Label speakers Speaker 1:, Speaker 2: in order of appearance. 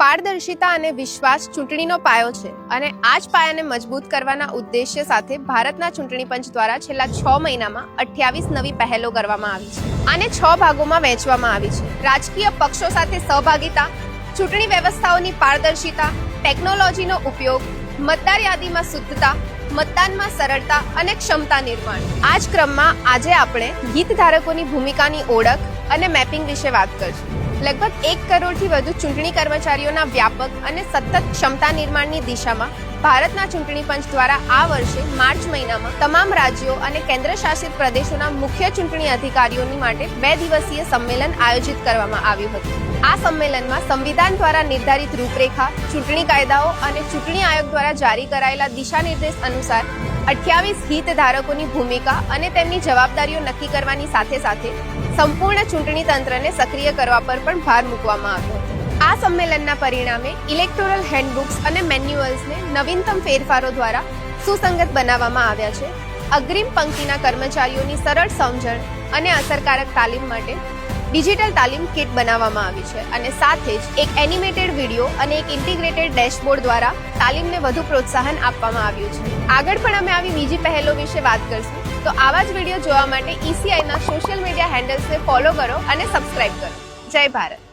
Speaker 1: પારદર્શિતા અને વિશ્વાસ ચૂંટણીનો પાયો છે અને આ જ પાયાને મજબૂત કરવાના ઉદ્દેશ્ય સાથે ભારતના ચૂંટણી પંચ દ્વારા છેલ્લા 6 મહિનામાં 28 નવી પહેલો કરવામાં આવી છે. આને 6 ભાગોમાં વહેંચવામાં આવી છે. રાજકીય પક્ષો સાથે સહભાગિતા, ચૂંટણી વ્યવસ્થાઓની પારદર્શિતા, ટેકનોલોજીનો ઉપયોગ, મતદાર યાદીમાં શુદ્ધતા, મતદાનમાં સરળતા અને ક્ષમતા નિર્માણ. આ જ ક્રમમાં આજે આપણે હિતધારકોની ભૂમિકાની ઓળખ અને મેપિંગ વિશે વાત કરીશું. લગભગ 1 કરોડથી વધુ ચૂંટણી કર્મચારીઓના વ્યાપક અને સતત ક્ષમતા નિર્માણની દિશામાં ભારતના ચૂંટણી પંચ દ્વારા આ વર્ષે માર્ચ મહિનામાં તમામ રાજ્યો અને કેન્દ્ર શાસિત પ્રદેશોના મુખ્ય ચૂંટણી અધિકારીઓની માટે 2 દિવસીય સંમેલન આયોજિત કરવામાં આવ્યું હતું. આ સંમેલનમાં સંવિધાન દ્વારા નિર્ધારિત રૂપરેખા, ચૂંટણી કાયદાઓ અને ચૂંટણી આયોગ દ્વારા જારી કરાયેલા દિશાનિર્દેશ અનુસાર 28 હિતધારકોની ભૂમિકા અને તેમની જવાબદારીઓ નક્કી કરવાની સાથે સાથે સંપૂર્ણ ચૂંટણી તંત્રને સક્રિય કરવા પર પણ ભાર મૂકવામાં આવ્યો હતો. આ સંમેલનના પરિણામે ઇલેક્ટોરલ હેન્ડબુક્સ અને મેન્યુઅલ્સને નવીનતમ ફેરફારો દ્વારા સુસંગત બનાવવામાં આવ્યા છે. અગ્રિમ પંક્તિના કર્મચારીઓની સરળ સમજણ અને અસરકારક તાલીમ માટે ડિજિટલ તાલીમ કિટ બનાવવામાં આવી છે અને સાથે જ એક એનિમેટેડ વિડીયો અને એક ઇન્ટિગ્રેટેડ ડેશબોર્ડ દ્વારા તાલીમને વધુ પ્રોત્સાહન આપવામાં આવ્યું છે. આગળ પણ અમે આવી બીજી પહેલો વિશે વાત કરીશું. તો આવા જ વિડીયો જોવા માટે ECIના સોશિયલ મીડિયા હેન્ડલ્સને ફોલો કરો અને સબસ્ક્રાઇબ કરો. જય ભારત.